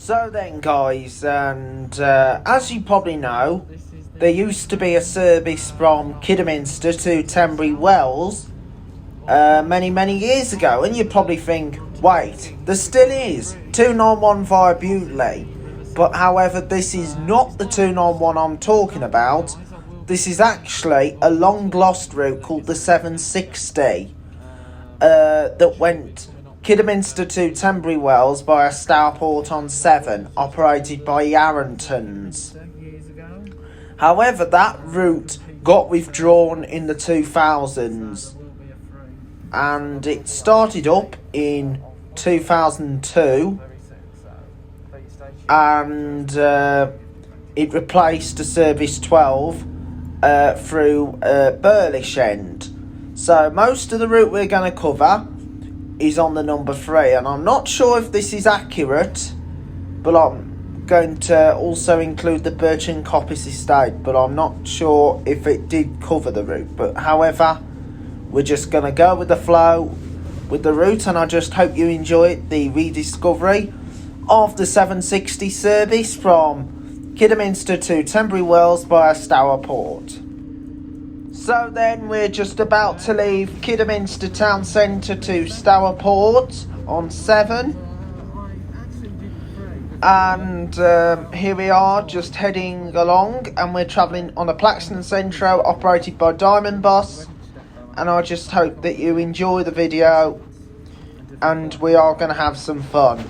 So then guys, and as you probably know, there used to be a service from Kidderminster to Tenbury Wells many years ago, and you probably think, wait, there still is 291 via Butley. But however, this is not the 291 I'm talking about. This is actually a long lost route called the 760 that went Kidderminster to Tenbury Wells via Stourport on 7, operated by Yarrantons. However, that route got withdrawn in the 2000s, and it started up in 2002, and it replaced a Service 12 through Burlish End. So most of the route we're going to cover is on the number 3, and I'm not sure if this is accurate, but I'm going to also include the Birch and Coppice estate, but I'm not sure if it did cover the route. But however, we're just going to go with the flow with the route, and I just hope you enjoyed the rediscovery of the 760 service from Kidderminster to Tenbury Wells via Stourport. So then we're just about to leave Kidderminster town centre to Stourport on 7. And here we are just heading along, and we're travelling on a Plaxton Centro operated by Diamond Bus. And I just hope that you enjoy the video, and we are going to have some fun.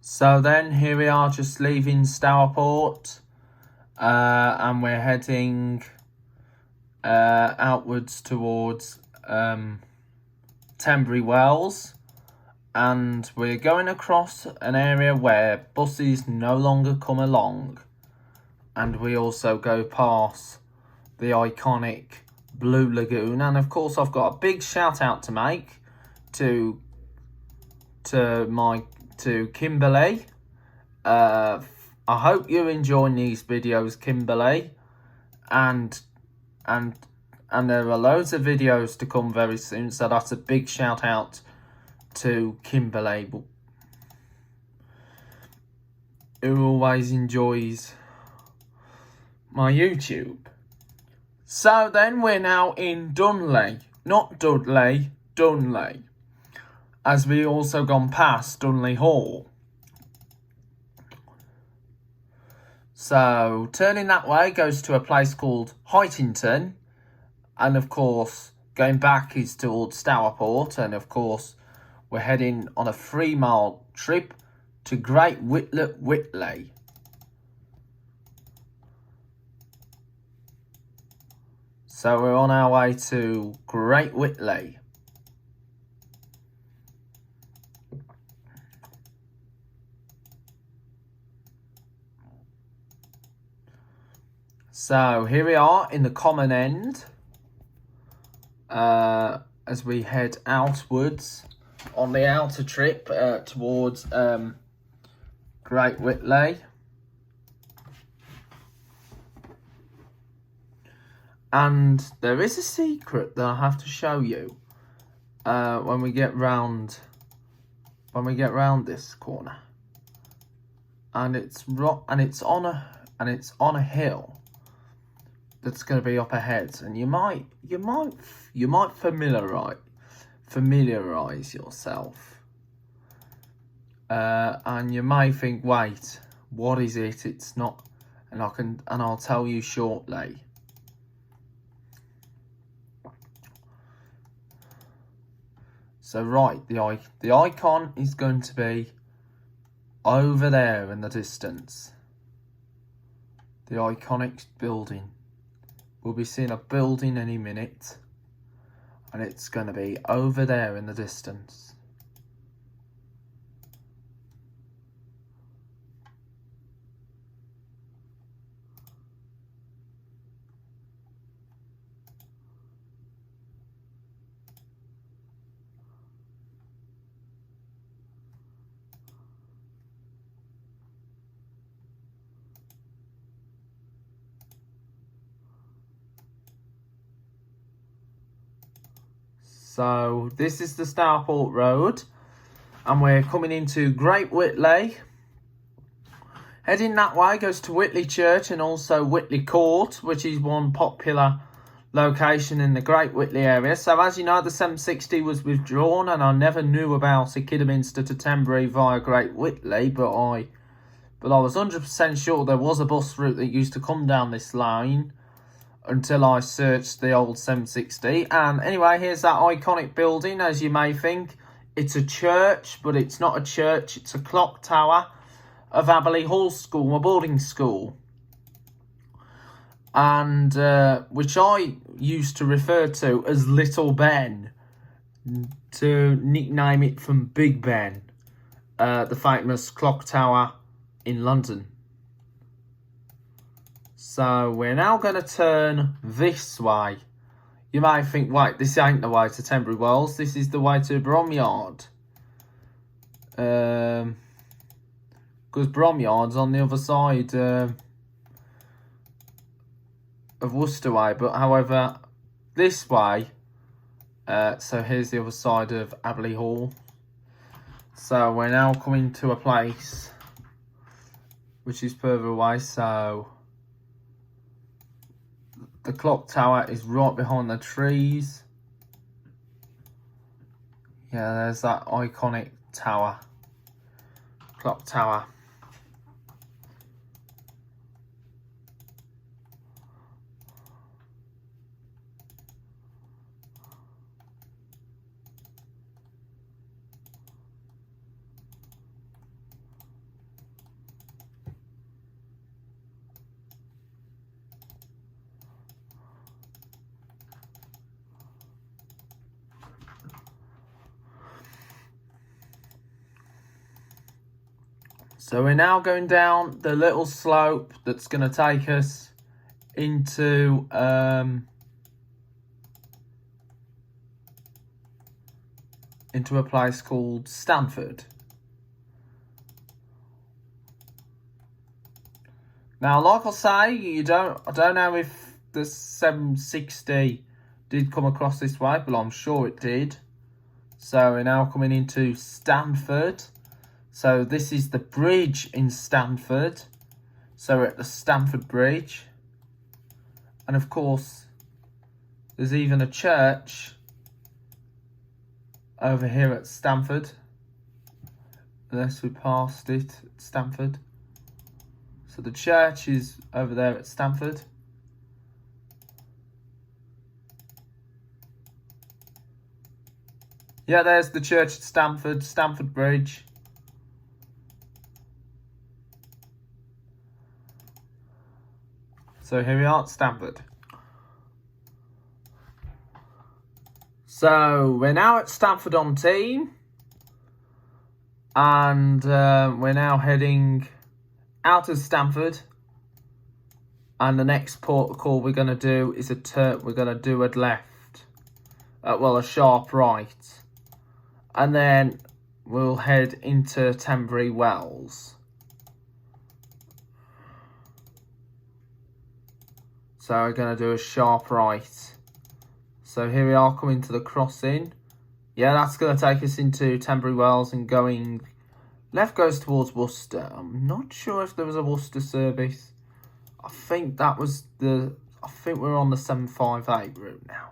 So then here we are, just leaving Stourport, and we're heading outwards towards Tenbury Wells, and we're going across an area where buses no longer come along, and we also go past the iconic Blue Lagoon. And of course I've got a big shout out to make to Kimberly. I hope you're enjoying these videos, Kimberly, and there are loads of videos to come very soon, so that's a big shout out to Kimberly, who always enjoys my YouTube. So then we're now in Dunley, not Dudley, Dunley, as we also gone past Dunley Hall. So turning that way goes to a place called Hytington, and of course going back is towards Stourport, and of course we're heading on a 3-mile trip to Great Witley. So we're on our way to Great Witley. So here we are in the common end, as we head outwards on the outer trip towards Great Witley. And there is a secret that I have to show you when we get round this corner, and it's on a hill that's going to be up ahead, and you might familiarize yourself, and you may think, wait, what is it? It's not, and I'll tell you shortly. So right, the icon is going to be over there in the distance. The iconic building. We'll be seeing a building any minute, and it's going to be over there in the distance. So this is the Stourport Road, and we're coming into Great Witley. Heading that way goes to Witley Church and also Witley Court, which is one popular location in the Great Witley area. So as you know, the 760 was withdrawn, and I never knew about a Kidderminster to Tenbury via Great Witley, but I was 100% sure there was a bus route that used to come down this line, until I searched the old 760. And anyway, here's that iconic building. As you may think, it's a church, but it's not a church. It's a clock tower of Aberley Hall School, a boarding school, and which I used to refer to as Little Ben, to nickname it from Big Ben, the famous clock tower in London. So we're now going to turn this way. You might think, wait, this ain't the way to Tenbury Wells. This is the way to Bromyard. Because Bromyard's on the other side of Worcester way. But however, this way, so here's the other side of Aberley Hall. So we're now coming to a place which is further away. So the clock tower is right behind the trees. Yeah, there's that iconic tower. Clock tower. So we're now going down the little slope that's going to take us into a place called Stamford. Now, like I say, I don't know if the 760 did come across this way, but I'm sure it did. So we're now coming into Stamford. So this is the bridge in Stamford. So we're at the Stamford Bridge. And of course, there's even a church over here at Stamford. Unless we passed it at Stamford. So the church is over there at Stamford. Yeah, there's the church at Stamford, Stamford Bridge. So here we are at Stamford. So we're now at Stamford-on-Tees. And we're now heading out of Stamford. And the next port of call we're going to do is we're going to do a left. A sharp right. And then we'll head into Tenbury Wells. So we're going to do a sharp right. So here we are coming to the crossing. Yeah, that's going to take us into Tenbury Wells, and going left goes towards Worcester. I'm not sure if there was a Worcester service. I think we're on the 758 route now.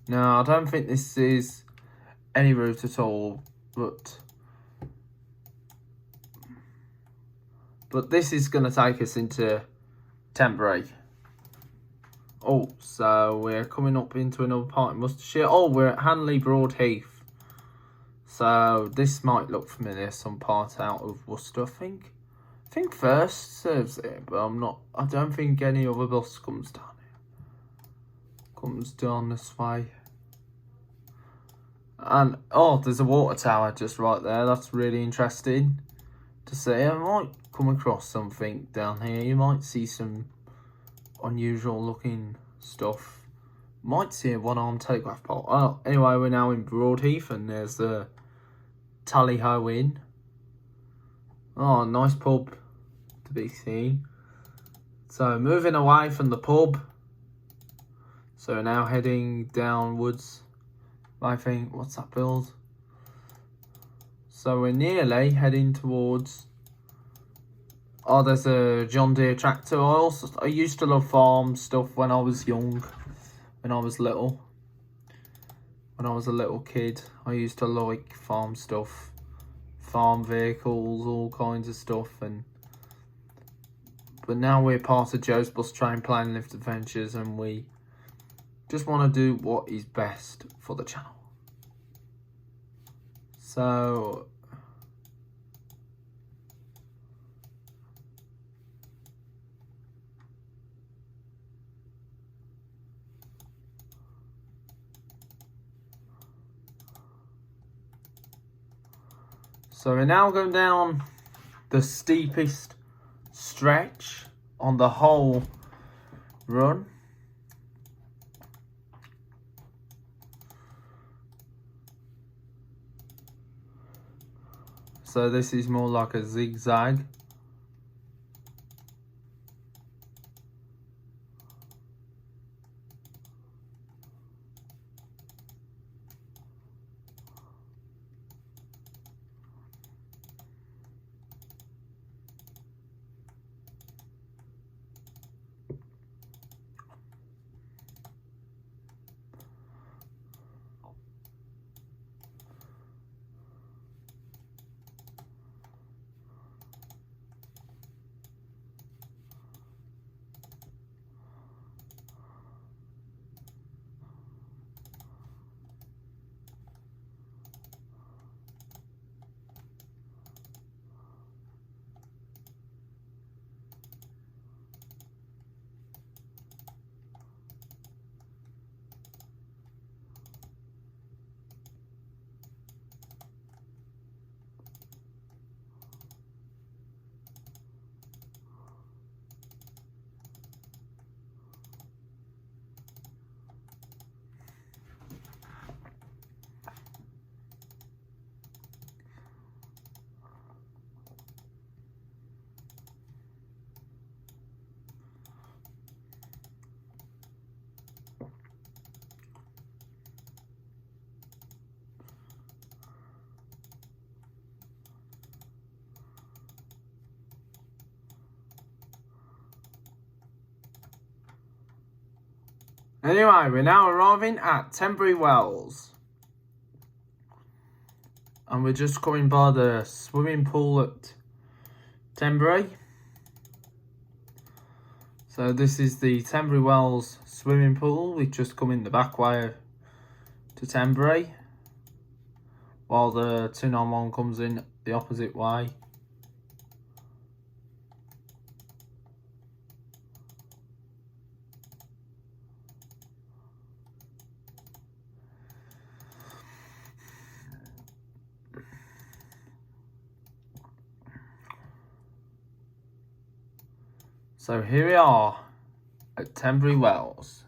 No, I don't think this is any route at all, but this is going to take us into Tenbury. Oh, so we're coming up into another part in Worcestershire. Oh, we're at Hanley Broad Heath. So this might look familiar, some part out of Worcester, I think. I think First serves it, but I don't think any other bus comes down here. Comes down this way. And, oh, there's a water tower just right there. That's really interesting to see. I might come across something down here. You might see some unusual looking stuff. Might see a one-armed telegraph pole. Oh, anyway, we're now in Broadheath, and there's the Tally-Ho Inn. Oh, nice pub to be seen. So, moving away from the pub. So, we're now heading downwards. I think, what's that build? So, we're nearly heading towards... Oh, there's a John Deere tractor. I used to love farm stuff when I was young, when I was little. When I was a little kid, I used to like farm stuff, farm vehicles, all kinds of stuff. But now we're part of Joe's Bus Train Play and Lift Adventures, and we just want to do what is best for the channel. So... So we're now going down the steepest stretch on the whole run. So this is more like a zigzag. Anyway, we're now arriving at Tenbury Wells. And we're just coming by the swimming pool at Tenbury. So this is the Tenbury Wells swimming pool. We've just come in the back way to Tenbury, while the 291 comes in the opposite way. So here we are at Tenbury Wells.